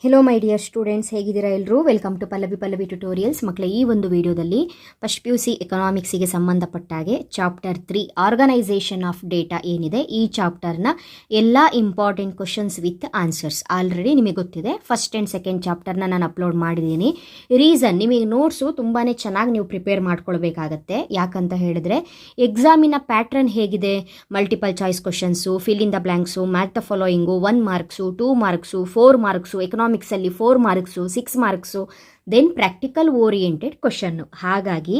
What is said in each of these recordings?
Hello my dear students, ಹೇಗಿದ್ದೀರಾ ಎಲ್ಲರೂ? Welcome to Pallavi Tutorials. ಮಕ್ಕಳೇ, ಈ ಒಂದು ವಿಡಿಯೋದಲ್ಲಿ ಫಸ್ಟ್ PUC ಎಕನಾಮಿಕ್ಸಿಗೆ ಸಂಬಂಧಪಟ್ಟ ಹಾಗೆ ಚಾಪ್ಟರ್ 3 ಆರ್ಗನೈಸೇಷನ್ ಆಫ್ ಡೇಟಾ ಏನಿದೆ, ಈ ಚಾಪ್ಟರ್ನ ಎಲ್ಲ important questions with answers already ನಿಮಗೆ ಗೊತ್ತಿದೆ. ಫಸ್ಟ್ ಆ್ಯಂಡ್ ಸೆಕೆಂಡ್ ಚಾಪ್ಟರ್ನ ನಾನು ಅಪ್ಲೋಡ್ ಮಾಡಿದ್ದೀನಿ. ರೀಸನ್, ನಿಮಗೆ ನೋಟ್ಸು ತುಂಬಾ ಚೆನ್ನಾಗಿ ನೀವು ಪ್ರಿಪೇರ್ ಮಾಡ್ಕೊಳ್ಬೇಕಾಗತ್ತೆ. ಯಾಕಂತ ಹೇಳಿದ್ರೆ ಎಕ್ಸಾಮಿನ ಪ್ಯಾಟ್ರನ್ ಹೇಗಿದೆ, multiple choice questions, fill in the blanks, match the following, 1 marks, 2 marks, 4 marks, ಎಕನಾಮಿಕ್ಸಲ್ಲಿ 4 marks, 6 marks, then practical oriented question. ಹಾಗಾಗಿ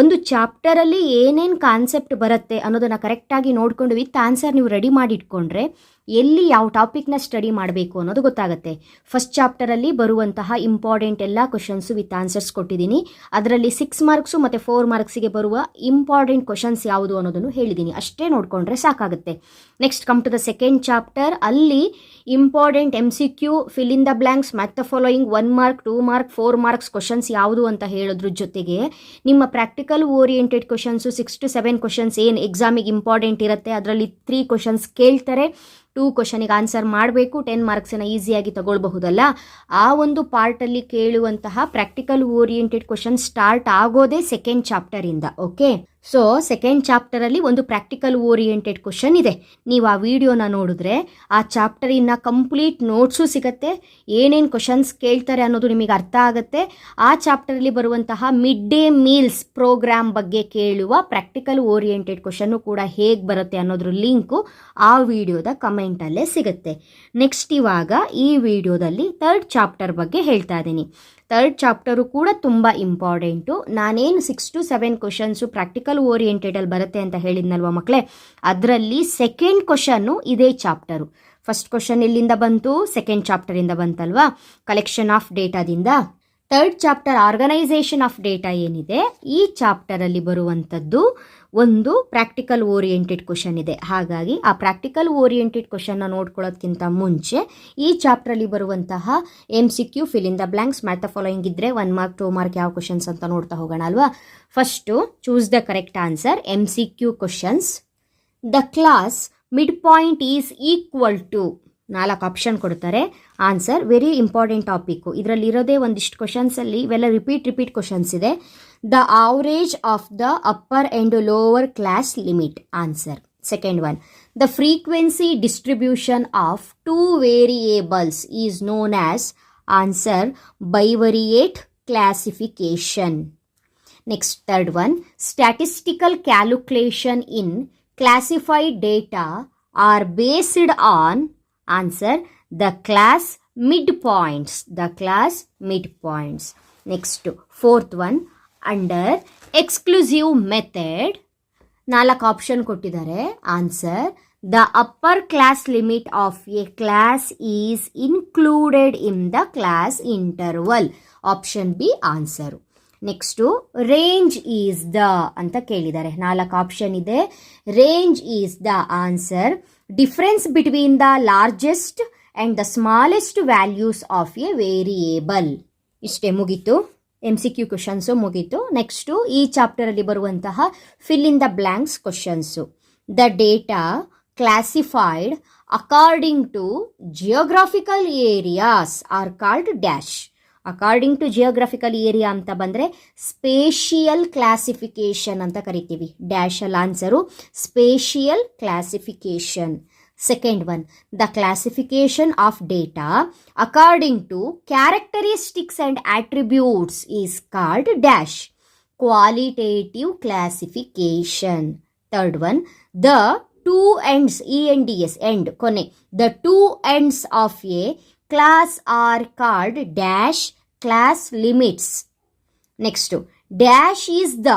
ಒಂದು ಚಾಪ್ಟರಲ್ಲಿ ಏನೇನು ಕಾನ್ಸೆಪ್ಟ್ ಬರುತ್ತೆ ಅನ್ನೋದನ್ನು ಕರೆಕ್ಟಾಗಿ ನೋಡಿಕೊಂಡು ವಿತ್ ಆನ್ಸರ್ ನೀವು ರೆಡಿ ಮಾಡಿ ಇಟ್ಕೊಂಡ್ರೆ ಎಲ್ಲಿ ಯಾವ ಟಾಪಿಕ್ನ ಸ್ಟಡಿ ಮಾಡಬೇಕು ಅನ್ನೋದು ಗೊತ್ತಾಗುತ್ತೆ. ಫಸ್ಟ್ ಚಾಪ್ಟರಲ್ಲಿ ಬರುವಂತಹ ಇಂಪಾರ್ಟೆಂಟ್ ಎಲ್ಲ ಕ್ವಶನ್ಸು ವಿತ್ ಆನ್ಸರ್ಸ್ ಕೊಟ್ಟಿದ್ದೀನಿ. ಅದರಲ್ಲಿ 6 ಮಾರ್ಕ್ಸು ಮತ್ತು 4 ಮಾರ್ಕ್ಸಿಗೆ ಬರುವ ಇಂಪಾರ್ಟೆಂಟ್ ಕ್ವಶನ್ಸ್ ಯಾವುದು ಅನ್ನೋದನ್ನು ಹೇಳಿದ್ದೀನಿ. ಅಷ್ಟೇ ನೋಡಿಕೊಂಡ್ರೆ ಸಾಕಾಗುತ್ತೆ. Next come to the second chapter. ಅಲ್ಲಿ important MCQ, fill in the blanks, match the following, 1 mark, 2 mark, 4 marks questions ಯಾವುದು ಅಂತ ಹೇಳೋದ್ರ ಜೊತೆಗೆ ನಿಮ್ಮ practical oriented questions 6 to 7 questions ಏನು ಎಕ್ಸಾಮಿಗೆ ಇಂಪಾರ್ಟೆಂಟ್ ಇರುತ್ತೆ, ಅದರಲ್ಲಿ 3 ಕ್ವಶನ್ಸ್ ಕೇಳ್ತಾರೆ. 2 ಕ್ವಶನಿಗೆ ಆನ್ಸರ್ ಮಾಡಬೇಕು. 10 ಮಾರ್ಕ್ಸನ್ನು ಈಸಿಯಾಗಿ ತಗೊಳ್ಬಹುದಲ್ಲ. ಆ ಒಂದು ಪಾರ್ಟಲ್ಲಿ ಕೇಳುವಂತಹ ಪ್ರಾಕ್ಟಿಕಲ್ ಓರಿಯೆಂಟೆಡ್ ಕ್ವಶನ್ ಸ್ಟಾರ್ಟ್ ಆಗೋದೇ ಸೆಕೆಂಡ್ ಚಾಪ್ಟರಿಂದ. ಓಕೆ, ಸೊ ಸೆಕೆಂಡ್ ಚಾಪ್ಟರಲ್ಲಿ ಒಂದು ಪ್ರಾಕ್ಟಿಕಲ್ ಓರಿಯೆಂಟೆಡ್ ಕ್ವಶನ್ ಇದೆ. ನೀವು ಆ ವಿಡಿಯೋನ ನೋಡಿದ್ರೆ ಆ ಚಾಪ್ಟರಿನ ಕಂಪ್ಲೀಟ್ ನೋಟ್ಸು ಸಿಗುತ್ತೆ. ಏನೇನು ಕ್ವಶನ್ಸ್ ಕೇಳ್ತಾರೆ ಅನ್ನೋದು ನಿಮಗೆ ಅರ್ಥ ಆಗುತ್ತೆ. ಆ ಚಾಪ್ಟರಲ್ಲಿ ಬರುವಂತಹ ಮಿಡ್ ಡೇ ಮೀಲ್ಸ್ ಪ್ರೋಗ್ರಾಮ್ ಬಗ್ಗೆ ಕೇಳುವ ಪ್ರಾಕ್ಟಿಕಲ್ ಓರಿಯೆಂಟೆಡ್ ಕ್ವಶನ್ನು ಕೂಡ ಹೇಗೆ ಬರುತ್ತೆ ಅನ್ನೋದ್ರ ಲಿಂಕು ಆ ವಿಡಿಯೋದ ಕಮೆಂಟಲ್ಲೇ ಸಿಗುತ್ತೆ. ನೆಕ್ಸ್ಟ್ ಇವಾಗ ಈ ವಿಡಿಯೋದಲ್ಲಿ ಥರ್ಡ್ ಚಾಪ್ಟರ್ ಬಗ್ಗೆ ಹೇಳ್ತಾ ಇದ್ದೀನಿ. ಥರ್ಡ್ ಚಾಪ್ಟರು ಕೂಡ ತುಂಬ ಇಂಪಾರ್ಟೆಂಟು. ನಾನೇನು 6 to 7 ಕ್ವಶನ್ಸು ಪ್ರಾಕ್ಟಿಕಲ್ ಓರಿಯೆಂಟೆಡಲ್ಲಿ ಬರುತ್ತೆ ಅಂತ ಹೇಳಿದ್ನಲ್ವ ಮಕ್ಕಳೇ, ಅದರಲ್ಲಿ ಸೆಕೆಂಡ್ ಕ್ವಶನ್ನು ಇದೇ ಚಾಪ್ಟರು. ಫಸ್ಟ್ ಕ್ವಶನ್ ಎಲ್ಲಿಂದ ಬಂತು? ಸೆಕೆಂಡ್ ಚಾಪ್ಟರಿಂದ ಬಂತಲ್ವಾ, ಕಲೆಕ್ಷನ್ ಆಫ್ ಡೇಟಾದಿಂದ. Third chapter organisation of data ಏನಿದೆ, ಈ ಚಾಪ್ಟರಲ್ಲಿ ಬರುವಂಥದ್ದು ಒಂದು ಪ್ರಾಕ್ಟಿಕಲ್ ಓರಿಯೆಂಟೆಡ್ ಕ್ವಶನ್ ಇದೆ. ಹಾಗಾಗಿ ಆ ಪ್ರಾಕ್ಟಿಕಲ್ ಓರಿಯೆಂಟೆಡ್ ಕ್ವಶನ್ನ ನೋಡ್ಕೊಳ್ಳೋದಕ್ಕಿಂತ ಮುಂಚೆ ಈ ಚಾಪ್ಟರಲ್ಲಿ ಬರುವಂತಹ MCQ, fill in the blanks, match the following ಇದ್ದರೆ 1 ಮಾರ್ಕ್, 2 ಮಾರ್ಕ್ ಯಾವ ಕ್ವಶನ್ಸ್ ಅಂತ ನೋಡ್ತಾ ಹೋಗೋಣ ಅಲ್ವಾ. First choose the correct answer. MCQ questions. The class mid point is equal to 4 option ಕೊಡ್ತಾರೆ. Answer very important topic. ಇದರಲ್ಲಿ ಇರೋದೇ ಒಂದಿಷ್ಟು ಕ್ವಶನ್ಸಲ್ಲಿ ಇವೆಲ್ಲ ರಿಪೀಟ್ ಕ್ವಶನ್ಸ್ ಇದೆ. The average of the upper and lower class limit. Answer. Second one, the frequency distribution of 2 variables is known as. Answer bivariate classification. Next third one, statistical calculation in classified data are based on. Answer, the class midpoints. The class midpoints. Next, fourth one, under exclusive method 4 option ಕೊಟ್ಟಿದ್ದಾರೆ. Answer, the upper class limit of a class is included in the class interval. Option b answer. Next, range is the ಅಂತ ಕೇಳಿದ್ದಾರೆ. 4 option ಇದೆ. Range is the answer difference between the largest and the smallest values of a variable. ಇಷ್ಟೇ, ಮುಗೀತು. MCQ questions ಮುಗೀತು. Next ಈ ಚಾಪ್ಟರಲ್ಲಿ ಬರುವಂತಹ fill in the blanks questions. The data classified according to geographical areas are called dash. According to geographical area ಅಂತ ಬಂದರೆ spatial classification ಅಂತ ಕರಿತೀವಿ. ಡ್ಯಾಶಲ್ answer spatial classification. Second one, the classification of data according to characteristics and attributes is called dash. Qualitative classification. Third one, the two ends, ENDS end ಕೊನೆ, the two ends of a class are called dash class limits. Next, dash is the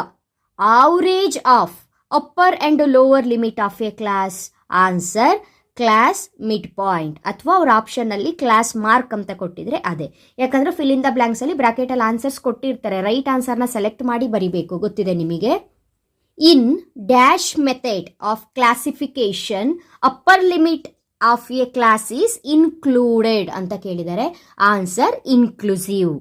average of upper and lower limit of a class. Answer, class midpoint. ಅಥವಾ ಅವ್ರ ಆಪ್ಷನಲ್ಲಿ class mark ಅಂತ ಕೊಟ್ಟಿದ್ರೆ ಅದೇ. ಯಾಕಂದರೆ fill in the ಬ್ಲ್ಯಾಂಕ್ಸಲ್ಲಿ ಬ್ರಾಕೆಟಲ್ಲಿ answers ಕೊಟ್ಟಿರ್ತಾರೆ. Right ಆನ್ಸರ್ನ select ಮಾಡಿ ಬರಿಬೇಕು, ಗೊತ್ತಿದೆ ನಿಮಗೆ. In dash method of classification upper limit of A class is included ಅಂತ ಕೇಳಿದ್ದಾರೆ. Answer inclusive.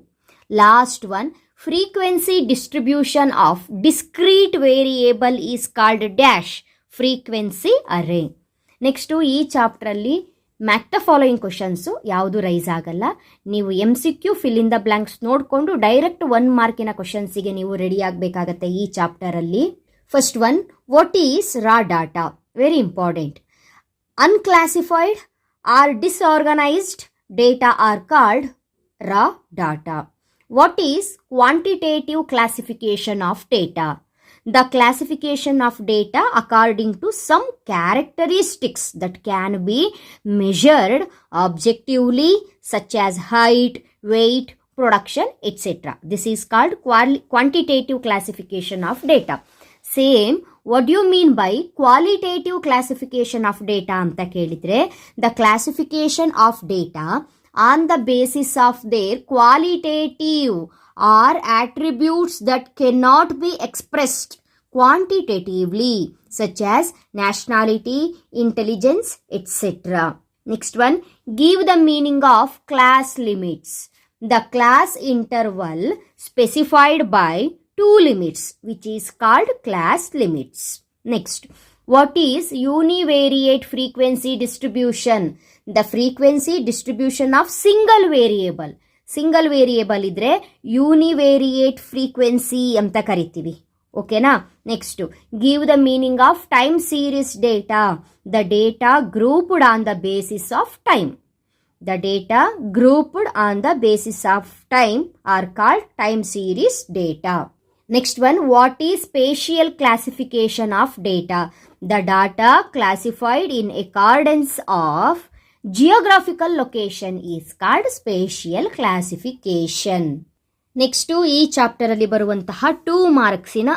Last one, frequency distribution of discrete variable is called dash. Frequency array. Next ಈ ಚಾಪ್ಟ್ರಲ್ಲಿ ಮ್ಯಾಕ್ the following questions ಯಾವುದು rice ಆಗಲ್ಲ. ನೀವು MCQ fill in the blanks ನೋಡಿಕೊಂಡು direct 1 ಮಾರ್ಕಿನ ಕ್ವಶನ್ಸಿಗೆ ನೀವು ready ಆಗಬೇಕಾಗತ್ತೆ ಈ ಚಾಪ್ಟರಲ್ಲಿ. First one, what is raw data? Very important. Unclassified or disorganised data are called raw data. What is quantitative classification of data? The classification of data according to some characteristics that can be measured objectively, such as height, weight, production, etc. This is called quantitative classification of data. Same, what do you mean by qualitative classification of data anta kelidre? The classification of data on the basis of their qualitative or attributes that cannot be expressed quantitatively, such as nationality, intelligence, etc. Next one, give the meaning of class limits. The class interval specified by 2 limits, which is called class limits. Next, what is univariate frequency distribution? The frequency distribution of single variable. Single variable ಇದ್ರೆ ಯೂನಿವೇರಿಯೇಟ್ frequency ಅಂತ ಕರಿತೀವಿ. ಓಕೆನಾ? Next, give the meaning of time series data. The data grouped on the basis of time. The data grouped on the basis of time are called time series data. Next one, what is spatial classification of data? The data classified in accordance of geographical location is called spatial classification. Next, ಈ chapter ಅಲ್ಲಿ ಬರುವಂತಹ 2 ಮಾರ್ಕ್ಸಿನ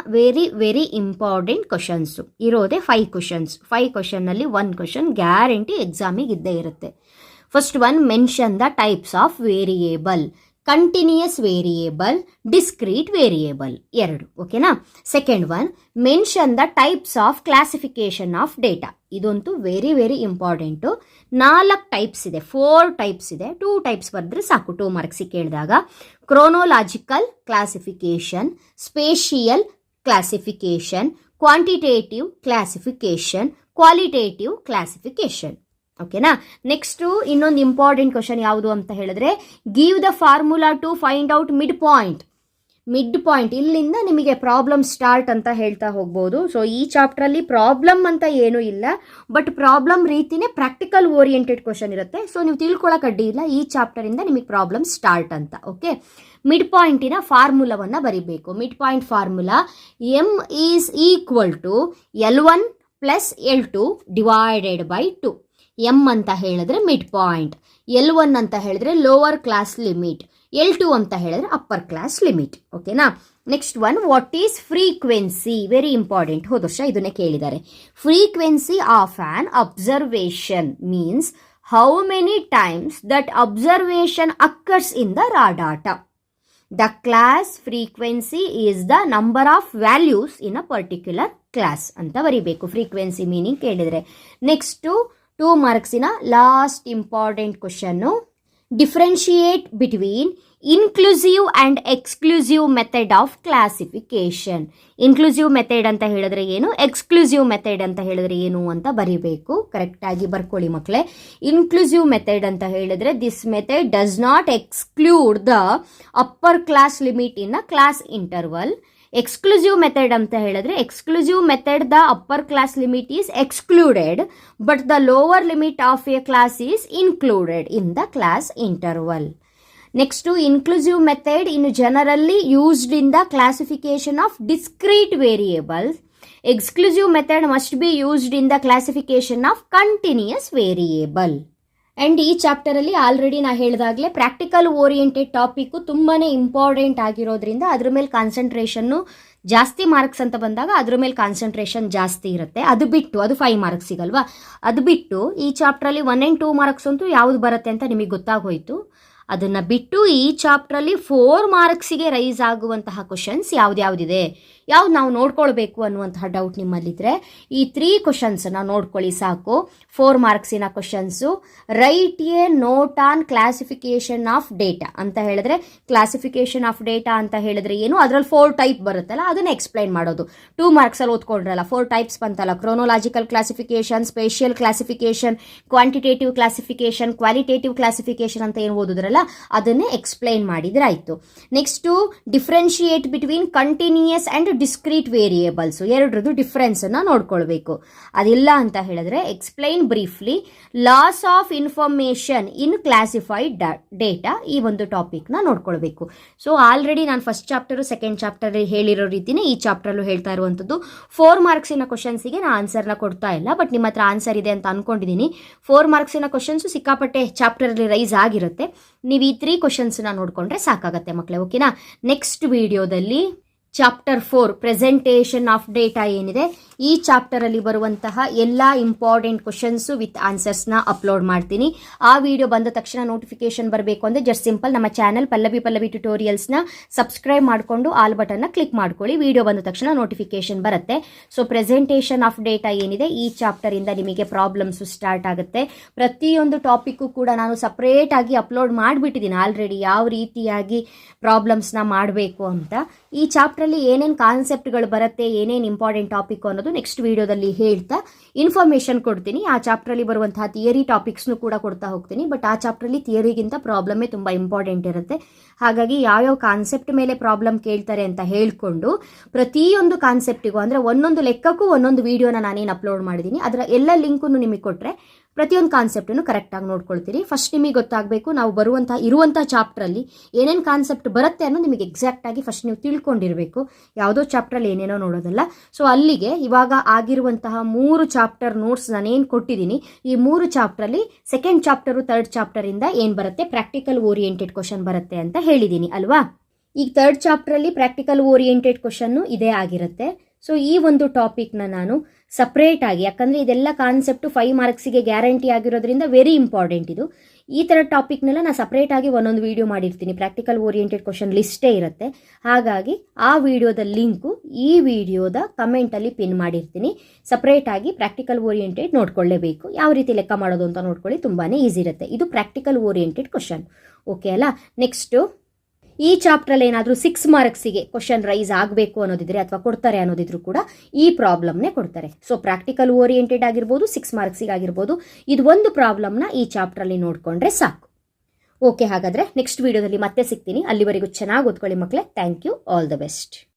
very important questions ಇರೋದೇ 5 questions. 5 question ಅಲ್ಲಿ 1 question guarantee ಎಕ್ಸಾಮಿಗೆ ಇದ್ದೇ ಇರುತ್ತೆ. First one, mention the types of variable. Continuous variable, discrete variable 2. ಓಕೆನಾ? Second one, mention the types of classification of data. ಇದಂತೂ very important. 4 types ಇದೆ, 4 types ಇದೆ. 2 types ಬರೆದ್ರೆ ಸಾಕು 2 ಮಾರ್ಕ್ಸಿಗೆ ಕೇಳಿದಾಗ. Chronological classification, spatial classification, quantitative classification, qualitative classification. ಓಕೆನಾ? Next ಇನ್ನೊಂದು ಇಂಪಾರ್ಟೆಂಟ್ ಕ್ವಶನ್ ಯಾವುದು ಅಂತ ಹೇಳಿದ್ರೆ, give the formula to find out mid point. Mid point ಇಲ್ಲಿಂದ ನಿಮಗೆ ಪ್ರಾಬ್ಲಮ್ ಸ್ಟಾರ್ಟ್ ಅಂತ ಹೇಳ್ತಾ ಹೋಗ್ಬೋದು. ಸೊ ಈ ಚಾಪ್ಟ್ರಲ್ಲಿ ಪ್ರಾಬ್ಲಮ್ ಅಂತ ಏನೂ ಇಲ್ಲ, ಬಟ್ ಪ್ರಾಬ್ಲಮ್ ರೀತಿನೇ ಪ್ರಾಕ್ಟಿಕಲ್ ಓರಿಯೆಂಟೆಡ್ ಕ್ವಶನ್ ಇರುತ್ತೆ. ಸೊ ನೀವು ತಿಳ್ಕೊಳ್ಳೋಕೆ ಅಡ್ಡಿ ಇಲ್ಲ, ಈ ಚಾಪ್ಟರಿಂದ ನಿಮಗೆ ಪ್ರಾಬ್ಲಮ್ ಸ್ಟಾರ್ಟ್ ಅಂತ. ಓಕೆ, ಮಿಡ್ ಪಾಯಿಂಟಿನ ಫಾರ್ಮುಲಾವನ್ನು ಬರಿಬೇಕು. Mid point formula m is equal to L1 plus L2 divided by 2. M ಅಂತ ಹೇಳಿದ್ರೆ ಮಿಡ್ ಪಾಯಿಂಟ್, L1 ಅಂತ ಹೇಳಿದ್ರೆ ಲೋವರ್ ಕ್ಲಾಸ್ ಲಿಮಿಟ್, L2 ಅಂತ ಹೇಳಿದ್ರೆ ಅಪ್ಪರ್ ಕ್ಲಾಸ್ ಲಿಮಿಟ್. ಓಕೆನಾ? Next one, what is frequency? Very important, ಹೋದ ವರ್ಷ ಇದನ್ನೇ ಕೇಳಿದ್ದಾರೆ. Frequency of an observation means how many times that observation occurs in the raw data. The class frequency is the number of values in a particular class ಅಂತ ಬರಿಬೇಕು frequency meaning ಕೇಳಿದರೆ. Next 2 ಮಾರ್ಕ್ಸಿನ last important question, differentiate between inclusive and exclusive method of classification. Inclusive method ಅಂತ ಹೇಳಿದ್ರೆ ಏನು, exclusive method ಅಂತ ಹೇಳಿದ್ರೆ ಏನು ಅಂತ ಬರಿಬೇಕು. ಕರೆಕ್ಟಾಗಿ ಬರ್ಕೊಳ್ಳಿ ಮಕ್ಕಳೇ. ಇನ್ಕ್ಲೂಸಿವ್ ಮೆಥಡ್ ಅಂತ ಹೇಳಿದ್ರೆ, this method does not exclude the upper class limit in a class interval. Exclusive method ಅಂತ ಹೇಳಿದ್ರೆ, exclusive method the upper class limit is excluded but the lower limit of A class is included in the class interval. Next, inclusive method in generally used in the classification of discrete variables. Exclusive method must be used in the classification of continuous variable. And ಈ ಚಾಪ್ಟರಲ್ಲಿ already ನಾ ಹೇಳಿದಾಗಲೇ practical oriented topic ತುಂಬಾ important ಆಗಿರೋದ್ರಿಂದ ಅದ್ರ ಮೇಲೆ concentration ಜಾಸ್ತಿ marks ಅಂತ ಬಂದಾಗ ಅದ್ರ ಮೇಲೆ ಕಾನ್ಸಂಟ್ರೇಷನ್ ಜಾಸ್ತಿ ಇರುತ್ತೆ. ಅದು ಬಿಟ್ಟು, ಅದು 5 ಮಾರ್ಕ್ಸ್ ಸಿಗಲ್ವಾ, ಅದು ಬಿಟ್ಟು ಈ ಚಾಪ್ಟ್ರಲ್ಲಿ 1 and 2 ಮಾರ್ಕ್ಸ್ ಅಂತೂ ಯಾವುದು ಬರುತ್ತೆ ಅಂತ ನಿಮಗೆ ಗೊತ್ತಾಗೋಯ್ತು. ಅದನ್ನು ಬಿಟ್ಟು ಈ ಚಾಪ್ಟ್ರಲ್ಲಿ 4 ಮಾರ್ಕ್ಸಿಗೆ ರೈಸ್ ಆಗುವಂತಹ ಕ್ವಶನ್ಸ್ ಯಾವುದ್ಯಾವುದಿದೆ, ಯಾವ್ದು ನಾವು ನೋಡ್ಕೊಳ್ಬೇಕು ಅನ್ನುವಂತಹ ಡೌಟ್ ನಿಮ್ಮಲ್ಲಿದ್ದರೆ ಈ 3 ಕ್ವಶನ್ಸನ್ನು ನೋಡ್ಕೊಳ್ಳಿ ಸಾಕು. 4 ಮಾರ್ಕ್ಸಿನ questions. Write a note on classification of data ಅಂತ ಹೇಳಿದ್ರೆ, ಕ್ಲಾಸಿಫಿಕೇಶನ್ ಆಫ್ ಡೇಟಾ ಅಂತ ಹೇಳಿದ್ರೆ ಏನು, ಅದರಲ್ಲಿ 4 ಟೈಪ್ ಬರುತ್ತಲ್ಲ ಅದನ್ನು ಎಕ್ಸ್ಪ್ಲೈನ್ ಮಾಡೋದು. 2 ಮಾರ್ಕ್ಸಲ್ಲಿ ಓದ್ಕೊಂಡ್ರಲ್ಲ 4 ಟೈಪ್ಸ್ ಬಂತಲ್ಲ, chronological classification, spatial classification, quantitative classification, qualitative classification ಅಂತ ಏನು ಓದಿದ್ರಲ್ಲ ಅದನ್ನೇ ಎಕ್ಸ್ಪ್ಲೈನ್ ಮಾಡಿದ್ರೆ ಆಯಿತು. Next differentiate between continuous and discrete variables, ಎರಡರದ್ದು ಡಿಫ್ರೆನ್ಸನ್ನು ನೋಡ್ಕೊಳ್ಬೇಕು. ಅದಿಲ್ಲ ಅಂತ ಹೇಳಿದ್ರೆ explain briefly loss of information in classified data, ಈ ಒಂದು ಟಾಪಿಕ್ನ ನೋಡ್ಕೊಳ್ಬೇಕು. ಸೊ ಆಲ್ರೆಡಿ ನಾನು ಫಸ್ಟ್ ಚಾಪ್ಟರು ಸೆಕೆಂಡ್ ಚಾಪ್ಟರ್ ಹೇಳಿರೋ ರೀತಿಯೇ ಈ ಚಾಪ್ಟರ್ಲ್ಲೂ ಹೇಳ್ತಾ ಇರುವಂಥದ್ದು. 4 ಮಾರ್ಕ್ಸಿನ ಕ್ವಶನ್ಸಿಗೆ ನಾನು ಆನ್ಸರ್ನ ಕೊಡ್ತಾ ಇಲ್ಲ, ಬಟ್ ನಿಮ್ಮ ಹತ್ರ ಆನ್ಸರ್ ಇದೆ ಅಂತ ಅನ್ಕೊಂಡಿದ್ದೀನಿ. 4 ಮಾರ್ಕ್ಸಿನ ಕ್ವಶನ್ಸು ಸಿಕ್ಕಾಪಟ್ಟೆ ಚಾಪ್ಟರಲ್ಲಿ ರೈಸ್ ಆಗಿರುತ್ತೆ. ನೀವು ಈ 3 ಕ್ವಶನ್ಸ್ನ ನೋಡಿಕೊಂಡ್ರೆ ಸಾಕಾಗತ್ತೆ ಮಕ್ಕಳೇ, ಓಕೆನಾ. ನೆಕ್ಸ್ಟ್ ವಿಡಿಯೋದಲ್ಲಿ ಚಾಪ್ಟರ್ 4 ಪ್ರೆಸೆಂಟೇಷನ್ ಆಫ್ ಡೇಟಾ ಏನಿದೆ, ಈ ಚಾಪ್ಟರಲ್ಲಿ ಬರುವಂತಹ ಎಲ್ಲ ಇಂಪಾರ್ಟೆಂಟ್ ಕ್ವಶನ್ಸು ವಿತ್ ಆನ್ಸರ್ಸ್ನ ಅಪ್ಲೋಡ್ ಮಾಡ್ತೀನಿ. ಆ ವಿಡಿಯೋ ಬಂದ ತಕ್ಷಣ ನೋಟಿಫಿಕೇಶನ್ ಬರಬೇಕು ಅಂದರೆ ಜಸ್ಟ್ ಸಿಂಪಲ್ ನಮ್ಮ ಚಾನಲ್ ಪಲ್ಲವಿ ಟ್ಯುಟೋರಿಯಲ್ಸ್ನ ಸಬ್ಸ್ಕ್ರೈಬ್ ಮಾಡಿಕೊಂಡು ಆಲ್ ಬಟನ್ನ ಕ್ಲಿಕ್ ಮಾಡ್ಕೊಳ್ಳಿ. ವಿಡಿಯೋ ಬಂದ ತಕ್ಷಣ ನೋಟಿಫಿಕೇಶನ್ ಬರುತ್ತೆ. ಸೊ ಪ್ರೆಸೆಂಟೇಷನ್ ಆಫ್ ಡೇಟಾ ಏನಿದೆ ಈ ಚಾಪ್ಟರಿಂದ ನಿಮಗೆ ಪ್ರಾಬ್ಲಮ್ಸು ಸ್ಟಾರ್ಟ್ ಆಗುತ್ತೆ. ಪ್ರತಿಯೊಂದು ಟಾಪಿಕ್ಕು ಕೂಡ ನಾನು ಸಪ್ರೇಟಾಗಿ ಅಪ್ಲೋಡ್ ಮಾಡಿಬಿಟ್ಟಿದ್ದೀನಿ ಆಲ್ರೆಡಿ, ಯಾವ ರೀತಿಯಾಗಿ ಪ್ರಾಬ್ಲಮ್ಸ್ನ ಮಾಡಬೇಕು ಅಂತ. ಈ ಚಾಪ್ಟ್ರಲ್ಲಿ ಏನೇನು ಕಾನ್ಸೆಪ್ಟ್ಗಳು ಬರುತ್ತೆ, ಏನೇನು ಇಂಪಾರ್ಟೆಂಟ್ ಟಾಪಿಕ್ ಅನ್ನೋದು ನೆಕ್ಸ್ಟ್ ವಿಡಿಯೋದಲ್ಲಿ ಹೇಳ್ತಾ ಇನ್ಫಾರ್ಮೇಷನ್ ಕೊಡ್ತೀನಿ. ಆ ಚಾಪ್ಟ್ರಲ್ಲಿ ಬರುವಂತಹ ಥಿಯರಿ ಟಾಪಿಕ್ಸ್ನು ಕೂಡ ಕೊಡ್ತಾ ಹೋಗ್ತೀನಿ. ಬಟ್ ಆ ಚಾಪ್ಟ್ರಲ್ಲಿ ಥಿಯರಿಗಿಂತ ಪ್ರಾಬ್ಲಮ್ಮೇ ತುಂಬ ಇಂಪಾರ್ಟೆಂಟ್ ಇರುತ್ತೆ. ಹಾಗಾಗಿ ಯಾವ್ಯಾವ ಕಾನ್ಸೆಪ್ಟ್ ಮೇಲೆ ಪ್ರಾಬ್ಲಮ್ ಕೇಳ್ತಾರೆ ಅಂತ ಹೇಳ್ಕೊಂಡು ಪ್ರತಿಯೊಂದು ಕಾನ್ಸೆಪ್ಟಿಗೂ ಅಂದರೆ ಒಂದೊಂದು ಲೆಕ್ಕಕ್ಕೂ ಒಂದೊಂದು ವಿಡಿಯೋನ ನಾನೇನು ಅಪ್ಲೋಡ್ ಮಾಡಿದ್ದೀನಿ, ಅದರ ಎಲ್ಲ ಲಿಂಕನ್ನು ನಿಮಗೆ ಕೊಟ್ಟರೆ ಪ್ರತಿಯೊಂದು ಕಾನ್ಸೆಪ್ಟನ್ನು ಕರೆಕ್ಟಾಗಿ ನೋಡ್ಕೊಳ್ತೀರಿ. ಫಸ್ಟ್ ನಿಮಗೆ ಗೊತ್ತಾಗಬೇಕು ನಾವು ಇರುವಂಥ ಚಾಪ್ಟ್ರಲ್ಲಿ ಏನೇನು ಕಾನ್ಸೆಪ್ಟ್ ಬರುತ್ತೆ ಅನ್ನೋ ನಿಮಗೆ ಎಕ್ಸಾಕ್ಟಾಗಿ ಫಸ್ಟ್ ನೀವು ತಿಳ್ಕೊಂಡಿರಬೇಕು. ಯಾವುದೋ ಚಾಪ್ಟ್ರಲ್ಲಿ ಏನೇನೋ ನೋಡೋದಲ್ಲ. ಸೊ ಅಲ್ಲಿಗೆ ಇವಾಗ ಆಗಿರುವಂತಹ 3 ಚಾಪ್ಟರ್ ನೋಟ್ಸ್ ನಾನೇನು ಕೊಟ್ಟಿದ್ದೀನಿ, ಈ 3 ಚಾಪ್ಟ್ರಲ್ಲಿ ಸೆಕೆಂಡ್ ಚಾಪ್ಟರು ಥರ್ಡ್ ಚಾಪ್ಟರಿಂದ ಏನು ಬರುತ್ತೆ, ಪ್ರಾಕ್ಟಿಕಲ್ ಓರಿಯೆಂಟೆಡ್ ಕ್ವಶನ್ ಬರುತ್ತೆ ಅಂತ ಹೇಳಿದ್ದೀನಿ ಅಲ್ವಾ. ಈಗ ಥರ್ಡ್ ಚಾಪ್ಟ್ರಲ್ಲಿ ಪ್ರಾಕ್ಟಿಕಲ್ ಓರಿಯೆಂಟೆಡ್ ಕ್ವಶನ್ನು ಇದೇ ಆಗಿರುತ್ತೆ. ಸೊ ಈ ಒಂದು ಟಾಪಿಕ್ನ ನಾನು ಸಪ್ರೇಟಾಗಿ, ಯಾಕಂದರೆ ಇದೆಲ್ಲ ಕಾನ್ಸೆಪ್ಟು 5 ಮಾರ್ಕ್ಸಿಗೆ ಗ್ಯಾರಂಟಿ ಆಗಿರೋದ್ರಿಂದ ವೆರಿ ಇಂಪಾರ್ಟೆಂಟ್ ಇದು. ಈ ಥರ ಟಾಪಿಕ್ನೆಲ್ಲ ನಾನು ಸಪ್ರೇಟಾಗಿ ಒಂದೊಂದು ವೀಡಿಯೋ ಮಾಡಿರ್ತೀನಿ. ಪ್ರಾಕ್ಟಿಕಲ್ ಓರಿಯೆಂಟೆಡ್ ಕ್ವಶನ್ ಲಿಸ್ಟೇ ಇರುತ್ತೆ. ಹಾಗಾಗಿ ಆ ವಿಡಿಯೋದ ಲಿಂಕು ಈ ವಿಡಿಯೋದ ಕಮೆಂಟಲ್ಲಿ ಪಿನ್ ಮಾಡಿರ್ತೀನಿ. ಸಪ್ರೇಟಾಗಿ ಪ್ರಾಕ್ಟಿಕಲ್ ಓರಿಯೆಂಟೆಡ್ ನೋಡ್ಕೊಳ್ಳೇಬೇಕು. ಯಾವ ರೀತಿ ಲೆಕ್ಕ ಮಾಡೋದು ಅಂತ ನೋಡ್ಕೊಳ್ಳಿ, ತುಂಬಾ ಈಸಿ ಇರುತ್ತೆ. ಇದು ಪ್ರಾಕ್ಟಿಕಲ್ ಓರಿಯೆಂಟೆಡ್ ಕ್ವಶನ್, ಓಕೆ ಅಲ್ಲ. ನೆಕ್ಸ್ಟು ಈ ಚಾಪ್ಟ್ರಲ್ಲಿ ಏನಾದರೂ 6 ಮಾರ್ಕ್ಸಿಗೆ ಕ್ವಶನ್ ರೈಸ್ ಆಗಬೇಕು ಅನ್ನೋದಿದ್ರೆ ಅಥವಾ ಕೊಡ್ತಾರೆ ಅನ್ನೋದಿದ್ರು ಕೂಡ ಈ ಪ್ರಾಬ್ಲಮ್ನೇ ಕೊಡ್ತಾರೆ. ಸೊ ಪ್ರಾಕ್ಟಿಕಲ್ ಓರಿಯೆಂಟೆಡ್ ಆಗಿರ್ಬೋದು, 6 ಮಾರ್ಕ್ಸಿಗೆ ಆಗಿರ್ಬೋದು, ಇದು ಒಂದು ಪ್ರಾಬ್ಲಮ್ನ ಈ ಚಾಪ್ಟ್ರಲ್ಲಿ ನೋಡಿಕೊಂಡ್ರೆ ಸಾಕು. ಓಕೆ, ಹಾಗಾದರೆ ನೆಕ್ಸ್ಟ್ ವಿಡಿಯೋದಲ್ಲಿ ಮತ್ತೆ ಸಿಗ್ತೀನಿ. ಅಲ್ಲಿವರೆಗೂ ಚೆನ್ನಾಗಿ ಓದ್ಕೊಳ್ಳಿ ಮಕ್ಕಳೇ. Thank you, all the best.